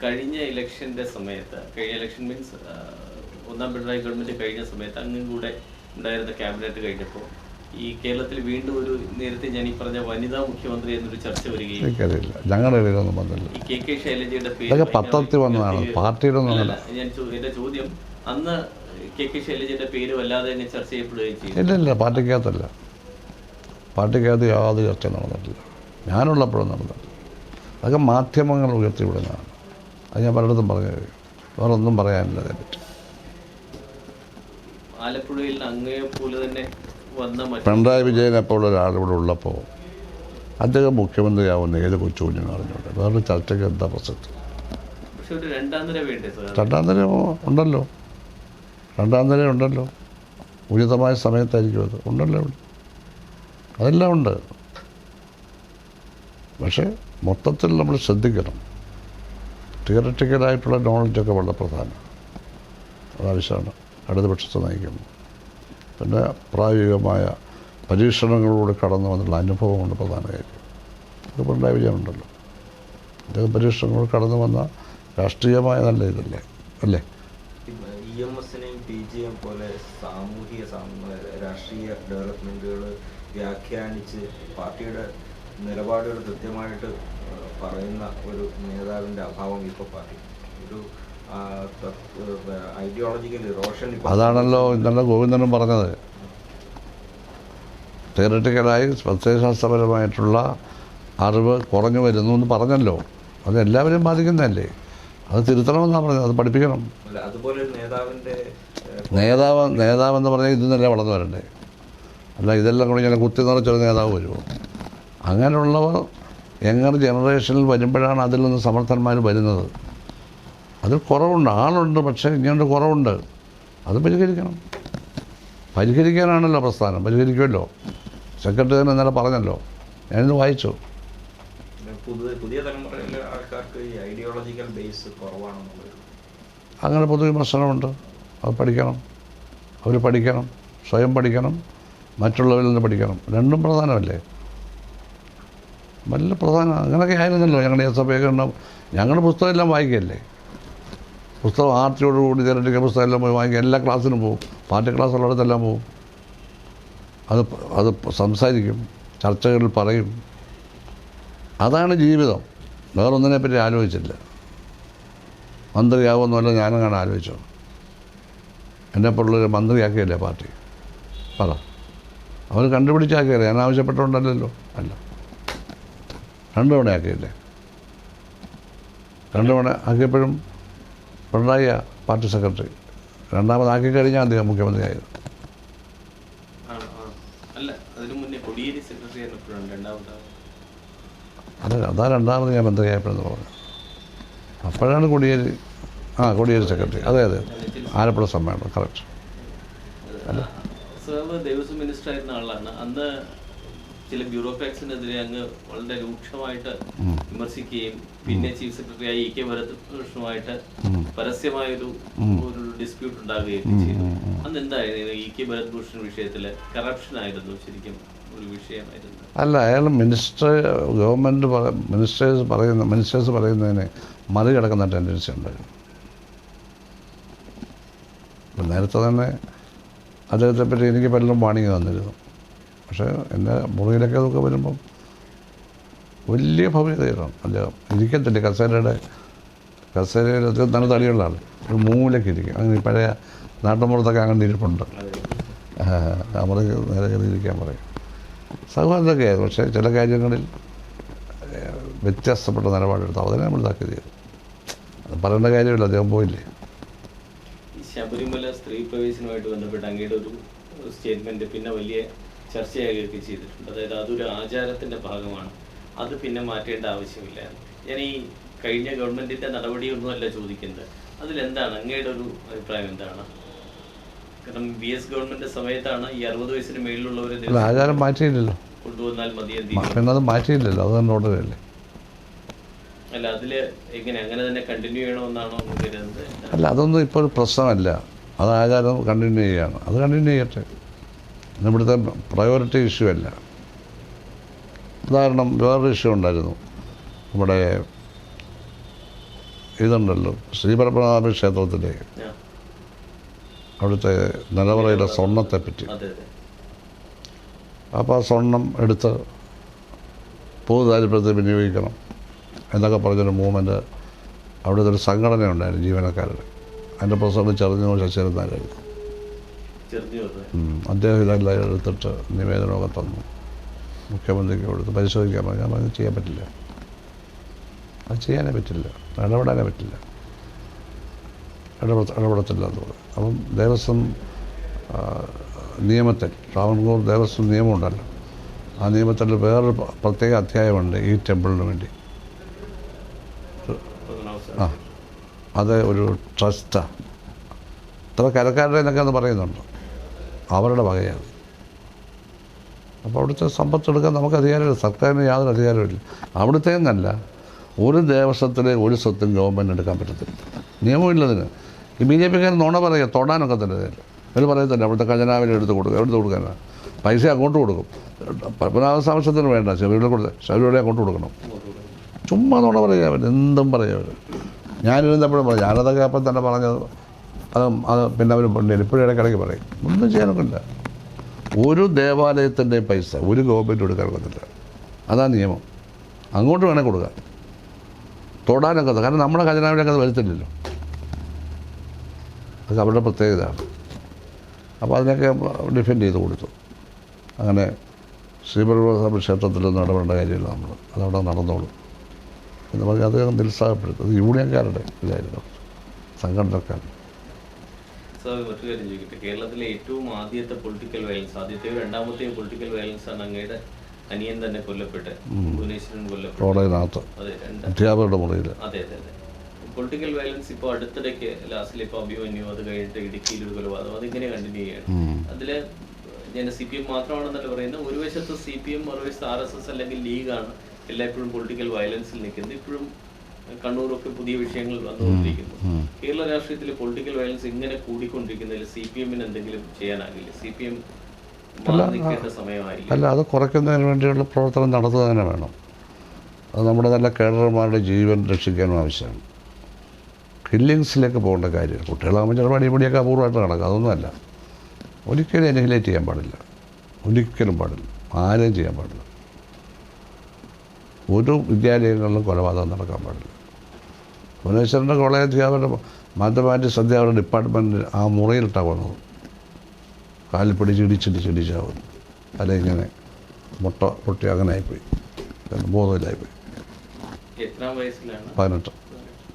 കഴിഞ്ഞ ഇലക്ഷൻ്റെ സമയത്ത്, കഴിഞ്ഞ ഇലക്ഷൻ മീൻസ് ഒന്നാം പിണറായി ഗവൺമെൻറ് കഴിഞ്ഞ സമയത്ത് അങ്ങും കൂടെ ഉണ്ടായിരുന്ന ക്യാബിനറ്റ് കഴിഞ്ഞപ്പോൾ ഈ കേരളത്തിൽ വീണ്ടും ഒരു നേരത്തെ ഞാൻ ഈ പറഞ്ഞ വനിതാ മുഖ്യമന്ത്രി എന്നൊരു ചർച്ച വരികയും ഞങ്ങളുടെ പേരൊന്നും വന്നില്ല. ഈ കെ ശൈലജയുടെ പേര് പത്രത്തിൽ വന്നതാണ്, പാർട്ടിയുടെ ഒന്നും. എൻ്റെ ചോദ്യം, അന്ന് കെ ശൈലജയുടെ പേര് വല്ലാതെ തന്നെ ചർച്ച ചെയ്യപ്പെടുകയും ചെയ്തു. ഇല്ല, പാർട്ടിക്കകത്തല്ല, പാർട്ടിക്കകത്ത് യാതൊരു ചർച്ച നടന്നിട്ടില്ല. ഞാനുള്ളപ്പോഴും നടന്നിട്ടില്ല. അതൊക്കെ മാധ്യമങ്ങൾ ഉയർത്തിവിടുന്നതാണ്. അത് ഞാൻ പലയിടത്തും പറഞ്ഞു കഴിയും. വേറെ ഒന്നും പറയാനില്ല അതിനെപ്പറ്റി. ആലപ്പുഴയിൽ അങ്ങേപോലെ തന്നെ പിണറായി വിജയൻ അപ്പോൾ ഒരാളിവിടെ ഉള്ളപ്പോൾ അദ്ദേഹം മുഖ്യമന്ത്രിയാവുന്ന ഏത് കൊച്ചുകുഞ്ഞിനും അറിഞ്ഞുണ്ട്. വേറൊരു ചർച്ചയ്ക്ക് എന്താ പ്രസക്തി? രണ്ടാം നിര ഉണ്ടല്ലോ, രണ്ടാം നിര ഉണ്ടല്ലോ. ഉചിതമായ സമയത്തായിരിക്കും അത് ഉണ്ടല്ലോ ഇവിടെ, അതെല്ലാം ഉണ്ട്. പക്ഷേ മൊത്തത്തിൽ നമ്മൾ ശ്രദ്ധിക്കണം. തിയററ്റിക്കലായിട്ടുള്ള നോളജൊക്കെ വളരെ പ്രധാനം, അതാവശ്യമാണ് ഇടതുപക്ഷത്തെ നയിക്കുമ്പോൾ. പിന്നെ പ്രായോഗികമായ പരീക്ഷണങ്ങളിലൂടെ കടന്നു വന്നുള്ള അനുഭവം കൊണ്ട് പ്രധാന കാര്യം. അത് പിണറായി വിജയനുണ്ടല്ലോ. അദ്ദേഹം പരീക്ഷണങ്ങൾ കടന്നു വന്ന രാഷ്ട്രീയമായ നല്ല ഇതല്ലേ അല്ലേ? EMSനെയും PGM പോലെ സാമൂഹിക രാഷ്ട്രീയ ഡെവലപ്മെൻറ്റുകൾ വ്യാഖ്യാനിച്ച് പാർട്ടിയുടെ നിലപാടുകൾ കൃത്യമായിട്ട് പറയുന്ന ഒരു നേതാവിൻ്റെ അഭാവം ഇപ്പോൾ പാർട്ടി ഒരു ഐഡിയോളജിക്കൽ ഇറോഷൻ. അതാണല്ലോ ഇന്നലെ ഗോവിന്ദനും പറഞ്ഞത്. തിയററ്റിക്കലായി പ്രത്യയശാസ്ത്രപരമായിട്ടുള്ള അറിവ് കുറഞ്ഞു വരുന്നു എന്ന് പറഞ്ഞല്ലോ. അത് എല്ലാവരെയും ബാധിക്കുന്നതല്ലേ. അത് തിരുത്തണമെന്നാണ് പറഞ്ഞത്, അത് പഠിപ്പിക്കണം. അതുപോലെ നേതാവെന്ന് പറഞ്ഞാൽ ഇതെന്നല്ലേ വളർന്നു വരണ്ടേ. അല്ല ഇതെല്ലാം കൂടി ഞാൻ കുത്തി നിറച്ചൊരു നേതാവ് വരുമോ? അങ്ങനെയുള്ളവർ യങ്ങർ ജനറേഷനിൽ വരുമ്പോഴാണ് അതിൽ നിന്ന് സമർത്ഥന്മാർ വരുന്നത്. അതിൽ കുറവുണ്ട്, ആളുണ്ട്, പക്ഷേ ഇങ്ങനൊരു കുറവുണ്ട്. അത് പരിഹരിക്കാനാണല്ലോ പ്രസ്ഥാനം. പരിഹരിക്കുമല്ലോ. സെക്രട്ടറി തന്നെ ഇന്നലെ പറഞ്ഞല്ലോ, ഞാനിത് വായിച്ചു. പുതിയ തലമുറയിലെ ആൾക്കാർക്ക് ഈ ഐഡിയോളജിക്കൽ ബേസ് കുറവാണെന്നുള്ളത് അങ്ങനെ പൊതുവിമർശനമുണ്ട്. അത് പഠിക്കണം, അവർ പഠിക്കണം, സ്വയം പഠിക്കണം, മറ്റുള്ളവരിൽ നിന്ന് പഠിക്കണം. രണ്ടും പ്രധാനമല്ലേ? വലിയ പ്രധാനം. അങ്ങനെയൊക്കെ ആയിരുന്നല്ലോ ഞങ്ങളുടെ SFയൊക്കെ ഉണ്ടാവും. ഞങ്ങളുടെ പുസ്തകമെല്ലാം വായിക്കുകയല്ലേ. പുസ്തകം ആർത്തിയോടുകൂടി തിരട്ടിക്ക പുസ്തകം എല്ലാം പോയി വാങ്ങിക്കുക. എല്ലാ ക്ലാസ്സിനും പോകും, പാർട്ടി ക്ലാസ്സുള്ളിടത്തെല്ലാം പോകും. അത് സംസാരിക്കും, ചർച്ചകളിൽ പറയും. അതാണ് ജീവിതം. വേറൊന്നിനെപ്പറ്റി ആലോചിച്ചില്ല. മന്ത്രിയാവുമെന്നല്ല ഞാനങ്ങനെ ആലോചിച്ചോ? എന്നെപ്പോലുള്ളൊരു മന്ത്രിയാക്കിയല്ലേ പാർട്ടി? പറ. അവർ കണ്ടുപിടിച്ചാക്കിയല്ലേ? ഞാൻ ആവശ്യപ്പെട്ടുകൊണ്ടല്ലോ. അല്ല, 2 തവണ ആക്കിയില്ലേ? 2 തവണ ആക്കിയപ്പോഴും പിണറായി പാർട്ടി സെക്രട്ടറി. രണ്ടാമതാക്കി കഴിഞ്ഞാൽ അദ്ദേഹം മുഖ്യമന്ത്രിയായത്. അതാ രണ്ടാമത് ഞാൻ മന്ത്രിയായപ്പോഴെന്ന് പറഞ്ഞു. അപ്പോഴാണ് കോടിയേരി സെക്രട്ടറി. അതെ, ആലപ്പുഴ സമ്മേളനം. കറക്റ്റ്. ദേവസ്വം മിനിസ്റ്റർ ആയിരുന്ന ആളാണ്. അന്ന് ചില ബ്യൂറോക്രാറ്റ്സിനെതിരെ അങ്ങ് വളരെ രൂക്ഷമായിട്ട് വിമർശിക്കുകയും പിന്നെ ചീഫ് സെക്രട്ടറി EK ഭരതഭൂഷണുമായിട്ട് പരസ്യമായൊരു ഡിസ്പ്യൂട്ട് ഉണ്ടാകുകയും ചെയ്തു. അന്ന് എന്തായിരുന്നു EK ഭരതഭൂഷൺ വിഷയത്തിൽ? കറപ്ഷൻ ആയിരുന്നു ശരിക്കും ഒരു വിഷയമായിരുന്നു. അല്ല, അയാൾ മിനിസ്റ്റേഴ്സ് പറയുന്നതിനെ മറികടക്കുന്ന ടെൻഡൻസി ഉണ്ടായിരുന്നു. നേരത്തെ തന്നെ അദ്ദേഹത്തെ പറ്റി എനിക്ക് പലരും വാണിംഗ് തന്നിരുന്നു. പക്ഷേ എൻ്റെ മുറിയിലൊക്കെ അതൊക്കെ വരുമ്പം വലിയ ഭവ്യതയാണ്. അദ്ദേഹം ഇരിക്കത്തില്ല കസേരയിൽ അദ്ദേഹം നല്ല തടിയുള്ള ആൾ. ഒരു മൂലയ്ക്ക് ഇരിക്കും. അങ്ങനെ പഴയ നാട്ടുമ്പുറത്തൊക്കെ അങ്ങനെ ഇരിപ്പുണ്ട്. അമർക്ക് നേരെ ഇരിക്കാൻ പറയും. സൗഹാർദ്ദമൊക്കെ ആയിരുന്നു. പക്ഷേ ചില കാര്യങ്ങളിൽ വ്യത്യസ്തപ്പെട്ട നിലപാടെടുത്തു. അതിനെ നമ്മൾ ഇതാക്കി ചെയ്തു. അത് പറയേണ്ട കാര്യമില്ല, അദ്ദേഹം പോയില്ലേ. ശബരിമല സ്ത്രീ പ്രവേശനവുമായിട്ട് ബന്ധപ്പെട്ട് അങ്ങയുടെ ഒരു സ്റ്റേറ്റ്മെൻറ്റ് പിന്നെ വലിയ ചർച്ചയാകുകയൊക്കെ ചെയ്തിട്ടുണ്ട്. അതായത് അതൊരു ആചാരത്തിൻ്റെ ഭാഗമാണ്, അത് പിന്നെ മാറ്റേണ്ട ആവശ്യമില്ല. ഞാൻ ഈ കഴിഞ്ഞ ഗവൺമെൻറ്റിൻ്റെ നടപടിയൊന്നുമല്ല ചോദിക്കുന്നത്, അതിലെന്താണ് അങ്ങയുടെ ഒരു അഭിപ്രായം? എന്താണ്? കാരണം BS ഗവൺമെൻറ് സമയത്താണ് ഈ 60 വയസ്സിന് മേളിലുള്ളവരെ ആചാരം മാറ്റിയില്ലല്ലോ, കൊണ്ടുവന്നാൽ മതി. അത് മാറ്റിയില്ലല്ലോ, അത് തന്നെ ഓർഡറല്ലേ. അല്ല, അതിൽ എങ്ങനെ അങ്ങനെ തന്നെ കണ്ടിന്യൂ ചെയ്യണമെന്നാണോ കരുതുന്നത്? അല്ല, അതൊന്നും ഇപ്പോൾ ഒരു പ്രശ്നമല്ല. അത് ആചാരം കണ്ടിന്യൂ ചെയ്യുകയാണ്. അത് കണ്ടിന്യൂ ചെയ്യട്ടെ. ഇവിടുത്തെ പ്രയോറിറ്റി ഇഷ്യൂ അല്ല. ഉദാഹരണം വേറൊരു ഇഷ്യൂ ഉണ്ടായിരുന്നു. നമ്മുടെ ഇതുണ്ടല്ലോ ശ്രീപരമനാഭ ക്ഷേത്രത്തിലെ അവിടുത്തെ നിലവറയിലെ സ്വർണ്ണത്തെപ്പറ്റി. അപ്പോൾ ആ സ്വർണം എടുത്ത് പൊതു താല്പര്യത്തിൽ വിനിയോഗിക്കണം എന്നൊക്കെ പറഞ്ഞൊരു മൂവ്മെൻറ്റ് അവിടുത്തെ ഒരു സംഘടന ഉണ്ടായിരുന്നു ജീവനക്കാരുടെ. അതിൻ്റെ പ്രസിഡന്റ് ചെറുഞ്ഞൂർ ശശിധരൻ നായരായിരുന്നു. അദ്ദേഹം ഇതെല്ലാം എടുത്തിട്ട് നിവേദനമൊക്കെ തന്നു, മുഖ്യമന്ത്രിക്ക് കൊടുത്ത് പരിശോധിക്കാൻ പറഞ്ഞു. ഞാൻ പറഞ്ഞു ചെയ്യാൻ പറ്റില്ല, അത് ചെയ്യാനേ പറ്റില്ല, ഇടപെടാനേ പറ്റില്ല, ഇടപെടത്തില്ല എന്ന് പറഞ്ഞു. അപ്പം ദേവസ്വം നിയമത്തിൽ, ട്രാവൻകൂർ ദേവസ്വം നിയമമുണ്ടല്ലോ, ആ നിയമത്തിൽ വേറൊരു പ്രത്യേക അധ്യായമുണ്ട് ഈ ടെമ്പിളിന് വേണ്ടി. അത് ഒരു ട്രസ്റ്റാണ്. ഇത്ര കരക്കാരുടെ എന്നൊക്കെ ഒന്ന് പറയുന്നുണ്ട്, അവരുടെ വകയാണ്. അപ്പോൾ അവിടുത്തെ സമ്പത്തെടുക്കാൻ നമുക്ക് അധികാരമില്ല, സർക്കാരിന് യാതൊരു അധികാരമില്ല. അവിടുത്തെ എന്നല്ല, ഒരു ദേവസ്വത്തിലെ ഒരു സ്വത്തും ഗവൺമെൻറ് എടുക്കാൻ പറ്റത്തില്ല, നിയമമില്ലതിന്. ഈ BJP-ക്കാർ നുണ പറയുക, തൊടാനൊക്കെ തന്നെ ഇവർ പറയത്തില്ല അവിടുത്തെ ഖജനാവിൽ എടുത്ത് കൊടുക്കാനാണ്, പൈസ അങ്ങോട്ട് കൊടുക്കും. പത്മനാഭസ്വാമി വേണ്ട, ശബരിമല അങ്ങോട്ട് കൊടുക്കണം. ചുമ്മാ നുണ പറയുക അവർ, എന്തും പറയുക അവർ. ഞാനിരുന്നപ്പോഴും പറയും, ഞാനതൊക്കെ അപ്പം തന്നെ പറഞ്ഞത് അത് പിന്നെ അവർ ഇപ്പോഴും ഇടയ്ക്കിടയ്ക്ക് പറയും. ഒന്നും ചെയ്യാനൊക്കില്ല. ഒരു ദേവാലയത്തിൻ്റെ പൈസ ഒരു ഗവൺമെൻറ് കൊടുക്കാൻ ഒക്കത്തില്ല, അതാണ് നിയമം. അങ്ങോട്ട് വേണേൽ കൊടുക്കാൻ, തൊടാനൊക്കെ. കാരണം നമ്മുടെ ഖജനാവിലൊക്കെ അത് വരുത്തില്ലല്ലോ, അത് അവരുടെ പ്രത്യേകതയാണ്. അപ്പോൾ അതിനൊക്കെ ഡിഫെൻഡ് ചെയ്ത് കൊടുത്തു. അങ്ങനെ ശ്രീപരമനാഭ ക്ഷേത്രത്തിലൊന്നും ഇടപെടേണ്ട കാര്യമില്ല, നമ്മൾ അതവിടെ നടന്നോളും എന്ന് പറഞ്ഞാൽ അത് നിരുത്സാഹപ്പെടുത്തും. അത് യൂണിയൻകാരുടെ ഇതായിരുന്നു, സംഘടനക്കാർ. മറ്റു കാര്യം ചോദിക്കട്ടെ, കേരളത്തിലെ ഏറ്റവും ആദ്യത്തെ പൊളിറ്റിക്കൽ വയലൻസ്, ആദ്യത്തെയോ രണ്ടാമത്തെയോ പൊളിറ്റിക്കൽ വയലൻസ് ആണ് അങ്ങയുടെ അനിയൻ തന്നെ കൊല്ലപ്പെട്ട്, ഭുവനേശ്വരൻ കോളേജിനകത്ത് അധ്യാപകരുടെ മുറിയിൽ. അതെ അതെ അതെ. പൊളിറ്റിക്കൽ വയലൻസ് ഇപ്പോൾ അടുത്തിടയ്ക്ക് ലാസ്റ്റിൽ ഇപ്പോൾ അഭിമന്യു, അത് കഴിഞ്ഞിട്ട് ഇടുക്കിയിൽ ഒരു കൊലപാതകം, അതിങ്ങനെ കണ്ടിന്യൂ ചെയ്യാണ്. അതില് ഞാൻ CPM മാത്രമാണെന്നല്ല പറയുന്നത്, ഒരു വശത്ത് CPM, മറുവശത്ത് RSS അല്ലെങ്കിൽ ലീഗാണ് എല്ലായ്പ്പോഴും പൊളിറ്റിക്കൽ വയലൻസിൽ നിൽക്കുന്നത്. ഇപ്പോഴും കണ്ണൂരൊക്കെ പുതിയ വിഷയങ്ങൾ വന്നുകൊണ്ടിരിക്കുന്നു. കേരള രാഷ്ട്രീയത്തിലെ പൊളിറ്റിക്കൽ വയലൻസ് ഇങ്ങനെ കൂടിക്കൊണ്ടിരിക്കുന്നതിൽ CPM-ന് എന്തെങ്കിലും ചെയ്യാനാകില്ല? CPM നിൽക്കേണ്ട സമയമായിരിക്കും. അല്ല, അത് കുറയ്ക്കുന്നതിന് വേണ്ടിയുള്ള പ്രവർത്തനം നടത്തുക തന്നെ വേണം. അത് നമ്മുടെ നല്ല കേഡർമാരുടെ ജീവൻ രക്ഷിക്കാനും ആവശ്യമാണ്. കില്ലിങ്സിലേക്ക് പോകേണ്ട കാര്യമില്ല. കുട്ടികളാകുമ്പോൾ ചിലപ്പോൾ അടിപൊളിയൊക്കെ അപൂർവമായിട്ട് നടക്കുക, അതൊന്നുമല്ല. ഒരിക്കലും എനിഹിലേറ്റ് ചെയ്യാൻ പാടില്ല, ഒരിക്കലും പാടില്ല, ആരെയും ചെയ്യാൻ പാടില്ല. ഒരു വിദ്യാലയങ്ങളിലും കൊലപാതകം നടക്കാൻ പാടില്ല. ഭുവനേശ്വരൻ്റെ കോളേജ് അധ്യാപകരുടെ മാത്തമാറ്റിക്സ് അധ്യാപകരുടെ ഡിപ്പാർട്ട്മെൻറ്റ് ആ മുറിയിലിട്ടാണ് വന്നത്. കാലിൽ പിടിച്ചിടിച്ചിടിച്ചിടിച്ചാവുന്നു, അല്ല ഇങ്ങനെ പൊട്ടി അങ്ങനെ ആയിപ്പോയി, ബോധമില്ലായിപ്പോയി. 18,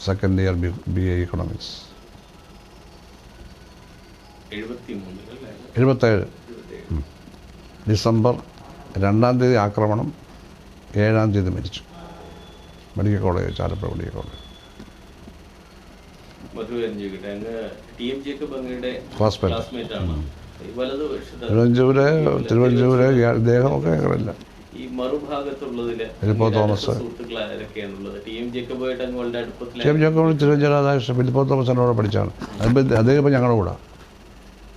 second year BA economics. 77 December 2-ാം തീയതി ആക്രമണം, 7-ാം തീയതി മരിച്ചു. Medical college, Alappuzha medical college. Thiruvanchoor ഇദ്ദേഹമൊക്കെ ഞങ്ങളില്ല. ഫിലിപ്പോ തോമസ്, തിരുവഞ്ചൂർ രാധാകൃഷ്ണൻ, ഫിലിപ്പോ തോമസ് എന്നോട് പഠിച്ചാണ്. അദ്ദേഹം ഇപ്പോൾ ഞങ്ങളുടെ കൂടെ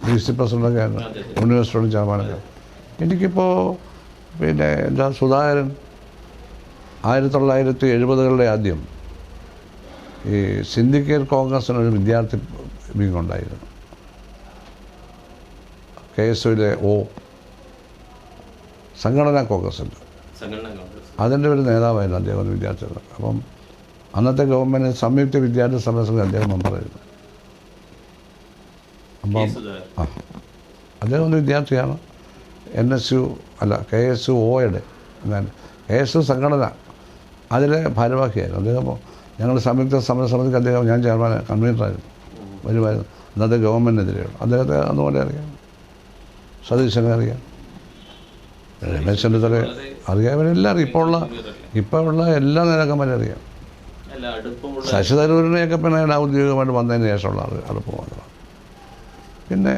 DC പ്രസിഡൻ്റൊക്കെയാണ്, യൂണിവേഴ്സിറ്റിയോട് ചെയർമാനൊക്കെ. എനിക്കിപ്പോൾ പിന്നെ എന്താ സുധാകരൻ 1970-കളുടെ ആദ്യം ഈ സിൻഡിക്കേറ്റ് കോൺഗ്രസ്സിനൊരു വിദ്യാർത്ഥി വിങ് ഉണ്ടായിരുന്നു, KSUവിലെ സംഘടനാ കോൺഗ്രസ്സിൻ്റെ, അതിൻ്റെ ഒരു നേതാവായിരുന്നു അദ്ദേഹം, ഒരു വിദ്യാർത്ഥികൾ. അപ്പം അന്നത്തെ ഗവൺമെൻറ് സംയുക്ത വിദ്യാർത്ഥി സമ്മേളനത്തിൽ അദ്ദേഹം മെമ്പറായിരുന്നു. അപ്പം അദ്ദേഹം ഒരു വിദ്യാർത്ഥിയാണ്. KSUOയുടെ KSU സംഘടന അതിലെ ഭാരവാഹിയായിരുന്നു അദ്ദേഹം. ഞങ്ങൾ സംയുക്ത സമിതിക്ക് അദ്ദേഹം, ഞാൻ ചെയർമാൻ കൺവീനറായിരുന്നു, വരുമായിരുന്നു. അന്നത്തെ ഗവൺമെൻറ്റിനെതിരെയാണ്. അദ്ദേഹത്തെ അതുപോലെ അറിയാം, സതീശനെ അറിയാം, രമേശ് ചെന്നിത്തല അറിയാം, ഇവരെല്ലാം അറിയാം. ഇപ്പോൾ ഉള്ള എല്ലാ നേതാക്കന്മാരും അറിയാം. ശശി തരൂരിനെയൊക്കെ പിന്നെ ഔദ്യോഗികമായിട്ട് വന്നതിന് ശേഷമുള്ള അടുപ്പം മാത്രമാണ്. പിന്നെ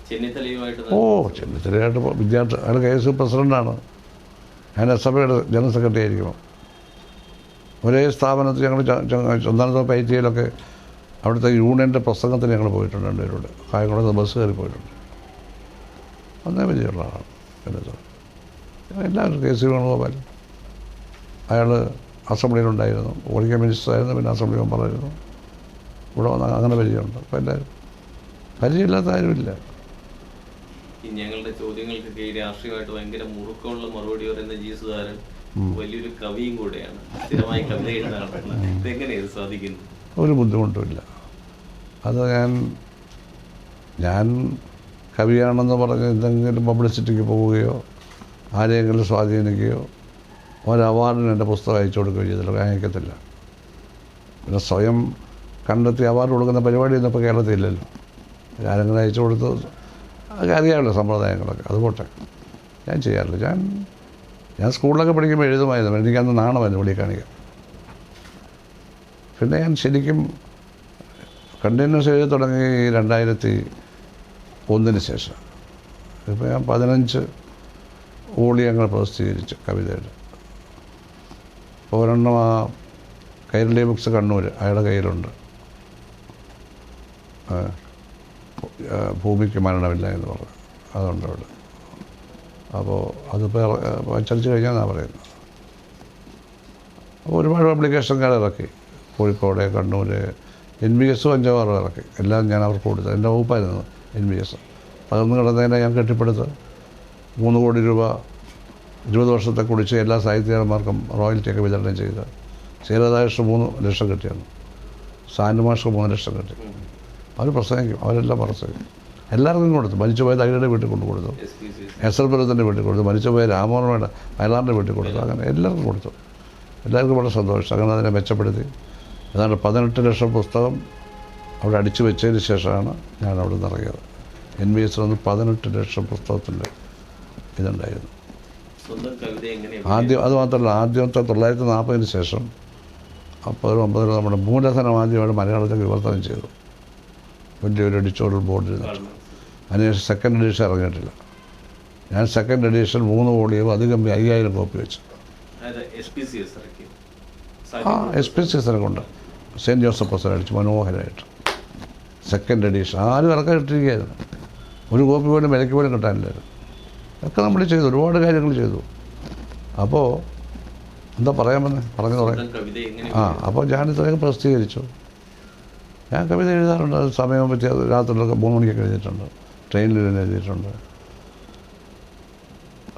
ചെന്നിത്തലയായിട്ട് വിദ്യാർത്ഥി, അയാൾ KSU പ്രസിഡൻ്റാണ്, ഞാൻ SFയുടെ ജനറൽ സെക്രട്ടറി ആയിരിക്കണം. ഒരേ സ്ഥാപനത്തിൽ ഞങ്ങൾ ചന്ദനത്തോപ്പ് ITയിലൊക്കെ അവിടുത്തെ യൂണിയൻ്റെ പ്രസംഗത്തിന് ഞങ്ങൾ പോയിട്ടുണ്ട്, രണ്ടുപേരോട് കായംകുളത്ത് ബസ് കയറി പോയിട്ടുണ്ട്. അന്നേ പരിചയമുള്ള ആളാണ് ചെന്നിത്തല. എല്ലാവരും KC വേണുഗോപാൽ, അയാൾ അസംബ്ലിയിലുണ്ടായിരുന്നു. ഓടിക്കാൻ മിനിസ്റ്ററായിരുന്നു, പിന്നെ അസംബ്ലി മെമ്പറായിരുന്നു. ഇവിടെ വന്ന് അങ്ങനെ പരിചയമുണ്ട്. അപ്പോൾ എല്ലാവരും പരിചയമില്ലാത്ത ആരുമില്ല. ഈ ഞങ്ങളുടെ ചോദ്യങ്ങൾക്കൊക്കെ ഈ രാഷ്ട്രീയമായിട്ട് ഭയങ്കര മുറുക്കമുള്ള മറുപടി പറയുന്ന ജി സുധാകരൻ വലിയൊരു കവിയും കൂടെയാണ്. സ്ഥിരമായി കവിത എഴുതുന്ന ആളാണ്. ഇതെങ്ങനെയാണ് സാധിക്കുന്നത്? ഒരു ബുദ്ധിമുട്ടുമില്ല. അത് ഞാൻ കവിയാണെന്ന് പറഞ്ഞ് എന്തെങ്കിലും പബ്ലിസിറ്റിക്ക് പോവുകയോ ആരെയെങ്കിലും സ്വാധീനിക്കുകയോ ഒരു അവാർഡിന് എൻ്റെ പുസ്തകം അയച്ചു കൊടുക്കുകയോ ചെയ്തില്ല, അയക്കത്തില്ല. പിന്നെ സ്വയം കണ്ടെത്തി അവാർഡ് കൊടുക്കുന്ന പരിപാടിയൊന്നും ഇപ്പോൾ കേരളത്തിൽ ഇല്ലല്ലോ. ആരെങ്കിലും അയച്ചു കൊടുത്ത് അറിയാമല്ലോ സമ്പ്രദായങ്ങളൊക്കെ. അതുപോട്ടെ, ഞാൻ ചെയ്യാറില്ല. ഞാൻ സ്കൂളിലൊക്കെ പഠിക്കുമ്പോൾ എഴുതുമായിരുന്നു. എനിക്കന്ന് നാണമായിരുന്നു വെളിയിൽ കാണിക്കാൻ. പിന്നെ ഞാൻ ശരിക്കും കണ്ടിന്യൂസ് എഴുതി തുടങ്ങി 2001 ശേഷം. ഇപ്പോൾ ഞാൻ 15 വോളിയങ്ങൾ പ്രസിദ്ധീകരിച്ചു കവിതയുടെ. ഒരെണ്ണം ആ കൈരളി ബുക്സ് കണ്ണൂർ, അയാളുടെ കയ്യിലുണ്ട്. ഭൂമിക്ക് മരണമില്ല എന്ന് പറഞ്ഞു, അതുണ്ട് അവിടെ. അപ്പോൾ അതിപ്പോൾ അച്ചടിച്ച് കഴിഞ്ഞാന്നാണ് പറയുന്നത്. അപ്പോൾ ഒരുപാട് പബ്ലിക്കേഷൻകാർ ഇറക്കി. കോഴിക്കോട്, കണ്ണൂർ, NBS 5-6 ഇറക്കി. എല്ലാം ഞാൻ അവർക്ക് കൊടുത്തത്. എൻ്റെ വകുപ്പായിരുന്നു NBS. പകർന്നു കിടന്നതിനെ ഞാൻ കെട്ടിപ്പടുത്ത് 3 കോടി രൂപ 20 വർഷത്തെ കുടിച്ച് എല്ലാ സാഹിത്യകാരന്മാർക്കും റോയൽറ്റിയൊക്കെ വിതരണം ചെയ്ത്. ശ്രീരാധാകൃഷ്ണൻ 3 ലക്ഷം കിട്ടിയാണ്. സാൻഡുമാഷ് 3 ലക്ഷം കിട്ടി. അവർ പ്രസംഗിക്കും, അവരെല്ലാം പ്രസംഗിക്കും. എല്ലാവർക്കും കൊടുത്തു. മരിച്ചുപോയ തകഴിയുടെ വീട്ടിൽ കൊണ്ടു കൊടുത്തു, എസ്എൽപുരത്തിൻ്റെ വീട്ടിൽ കൊടുത്തു, മരിച്ചുപോയ രാമോഹൻ വയലാറിൻ്റെ വീട്ടിൽ കൊടുത്തു. അങ്ങനെ എല്ലാവർക്കും കൊടുത്തു. എല്ലാവർക്കും വളരെ സന്തോഷം. അങ്ങനെ അതിനെ മെച്ചപ്പെടുത്തി. ഏതാണ്ട് 18 ലക്ഷം പുസ്തകം അവിടെ അടിച്ചു വെച്ചതിന് ശേഷമാണ് ഞാൻ അവിടെ നിന്ന് ഇറങ്ങിയത്. NBS 18 ലക്ഷം പുസ്തകത്തിൻ്റെ ഇതുണ്ടായിരുന്നു. ആദ്യം അത് മാത്രമല്ല, ആദ്യത്തെ 1940 ശേഷം 1950 നമ്മുടെ മൂലധനം ആദ്യമായിട്ട് മലയാളത്തിൽ വിവർത്തനം ചെയ്തു. വലിയൊരു എഡിറ്റോറിയൽ ബോർഡിൽ നിന്നിട്ട്. അതിനുശേഷം സെക്കൻഡ് എഡിഷൻ ഇറങ്ങിയിട്ടില്ല. ഞാൻ സെക്കൻഡ് എഡിഷൻ 3 വോളിയം അധികം 5000 കോപ്പി വെച്ചു. SPCS കൊണ്ട് സെൻറ്റ് ജോസഫ് പ്രസ് അടിച്ചു മനോഹരമായിട്ട്. സെക്കൻഡ് എഡിഷൻ ആരും ഇറക്കാനിട്ടിരിക്കുകയായിരുന്നു. ഒരു കോപ്പി പോലും വിലയ്ക്ക് പോലും കിട്ടാനില്ലായിരുന്നു. ഒക്കെ നമ്മൾ ചെയ്തു, ഒരുപാട് കാര്യങ്ങൾ ചെയ്തു. അപ്പോൾ എന്താ പറയാൻ പറഞ്ഞു അപ്പോൾ ഞാനിത്രയൊക്കെ പ്രസിദ്ധീകരിച്ചു. ഞാൻ കവിത എഴുതാറുണ്ട്. അത് സമയം പറ്റിയ രാത്രിയിലൊക്കെ 3 മണിക്കൊക്കെ എഴുതിയിട്ടുണ്ട്. ട്രെയിനിൽ തന്നെ എഴുതിയിട്ടുണ്ട്.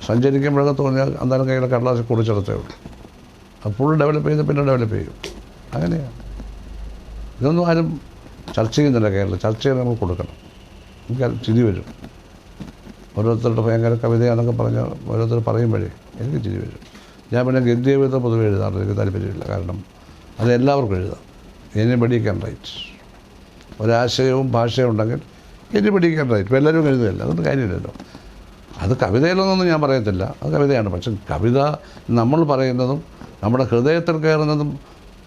സഞ്ചരിക്കുമ്പോഴൊക്കെ തോന്നിയാൽ അന്നേരം കയ്യിലെ കടലാസ് കുറിച്ചെടുത്തേ ഉള്ളൂ. അത് ഫുൾ ഡെവലപ്പ് ചെയ്ത് പിന്നെ ഡെവലപ്പ് ചെയ്യും. അങ്ങനെയാണ്. ഇതൊന്നും ആരും ചർച്ച ചെയ്യുന്നില്ല കേരളം. ചർച്ച ചെയ്യാൻ നമ്മൾ കൊടുക്കണം. എനിക്ക് ചിരി വരും. ഓരോരുത്തരുടെ ഭയങ്കര കവിതയാണെന്നൊക്കെ പറഞ്ഞ് ഓരോരുത്തർ പറയുമ്പോഴേ എനിക്ക് ചിരി വരും. ഞാൻ പിന്നെ ഗദ്യകവിത പൊതുവെ എഴുതാറില്ല. എനിക്ക് താല്പര്യമില്ല. കാരണം അത് എല്ലാവർക്കും എഴുതാം. Anybody can write. ഒരാശയവും ഭാഷയും ഉണ്ടെങ്കിൽ എനിബഡി ക്യാൻ റൈറ്റ്. ഇപ്പോൾ എല്ലാവരും എഴുതുകയല്ല, അതൊന്നും കാര്യമില്ലല്ലോ. അത് കവിതയിലൊന്നും ഞാൻ പറയത്തില്ല, അത് കവിതയാണ്. പക്ഷെ കവിത നമ്മൾ പറയുന്നതും നമ്മുടെ ഹൃദയത്തിൽ കയറുന്നതും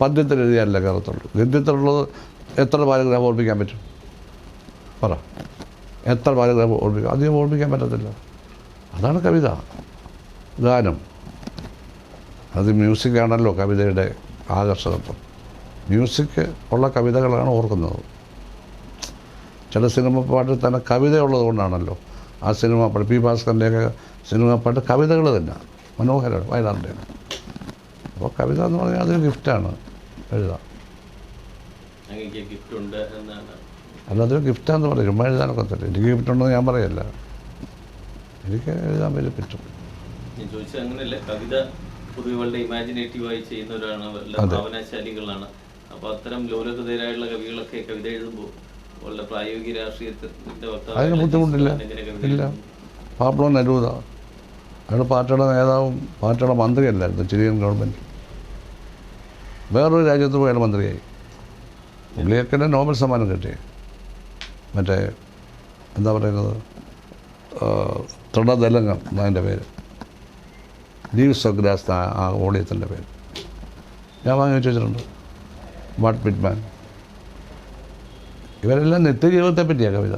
പദ്യത്തിൽ എഴുതിയാലല്ല കയറത്തുള്ളൂ. ഗദ്യത്തിലുള്ളത് എത്ര പാരഗ്രാഫ് ഓർമ്മിക്കാൻ പറ്റും? പറ, എത്ര പാരഗ്രാഫ് ഓർമ്മിക്കാം? അധികം ഓർമ്മിക്കാൻ പറ്റത്തില്ല. അതാണ് കവിത. ഗാനം അത് മ്യൂസിക്കാണല്ലോ കവിതയുടെ ആകർഷകത്വം. മ്യൂസിക് ഉള്ള കവിതകളാണ് ഓർക്കുന്നത്. ചില സിനിമ പാട്ടിൽ തന്നെ കവിതയുള്ളത് കൊണ്ടാണല്ലോ ആ സിനിമ പാട്ട്. പി ഭാസ്കറിൻ്റെയൊക്കെ സിനിമ പാട്ട് കവിതകൾ തന്നെ മനോഹരമാണ്. വയലാറിൻ്റെയാണ്. അപ്പോൾ കവിത എന്ന് പറഞ്ഞാൽ അതൊരു ഗിഫ്റ്റാണ്. എഴുതാം. അല്ലാതൊരു ഗിഫ്റ്റാന്ന് പറയും. ചുമ്മാ എഴുതാനൊക്കെ തരും. എനിക്ക് ഗിഫ്റ്റ് ഉണ്ടെന്ന് ഞാൻ പറയല്ല. എനിക്ക് എഴുതാൻ വലിയ പറ്റും. ഞാൻ ചോദിച്ചത് അങ്ങനെയല്ല. കവിത പൊതുവെ വളരെ ഇമാജിനേറ്റീവായി ചെയ്യുന്നവരാണ്, ഭാവനാശാലികളാണ്. അപ്പോൾ അത്തരം ലോലഹൃദയരായുള്ള കവികളൊക്കെ കവിത എഴുതുമ്പോൾ വളരെ പ്രായോഗിക രാഷ്ട്രീയത്തിൻ്റെ അതിന് ബുദ്ധിമുട്ടില്ല. ഇല്ല. പാബ്ലോ നെരൂദ അയാൾ പാർട്ടിയുടെ നേതാവും പാർട്ടിയുടെ മന്ത്രിയല്ലായിരുന്നു ചിലിയൻ ഗവൺമെൻറ്. വേറൊരു രാജ്യത്ത് പോയി അയാൾ മന്ത്രിയായി. പുള്ളിയൊക്കെ നോബൽ സമ്മാനം കിട്ടി. മറ്റേ എന്താ പറയുന്നത്, തൃണദലംഗം എന്നതിൻ്റെ പേര്. ലീവ്സ് ഓഫ് ഗ്രാസ് ആ വോളിയത്തിൻ്റെ പേര് ഞാൻ വാങ്ങി വെച്ചിട്ടുണ്ട്. വാട്ട് പിറ്റ്മാൻ. ഇവരെല്ലാം നിത്യജീവിതത്തെ പറ്റിയാണ് കവിത.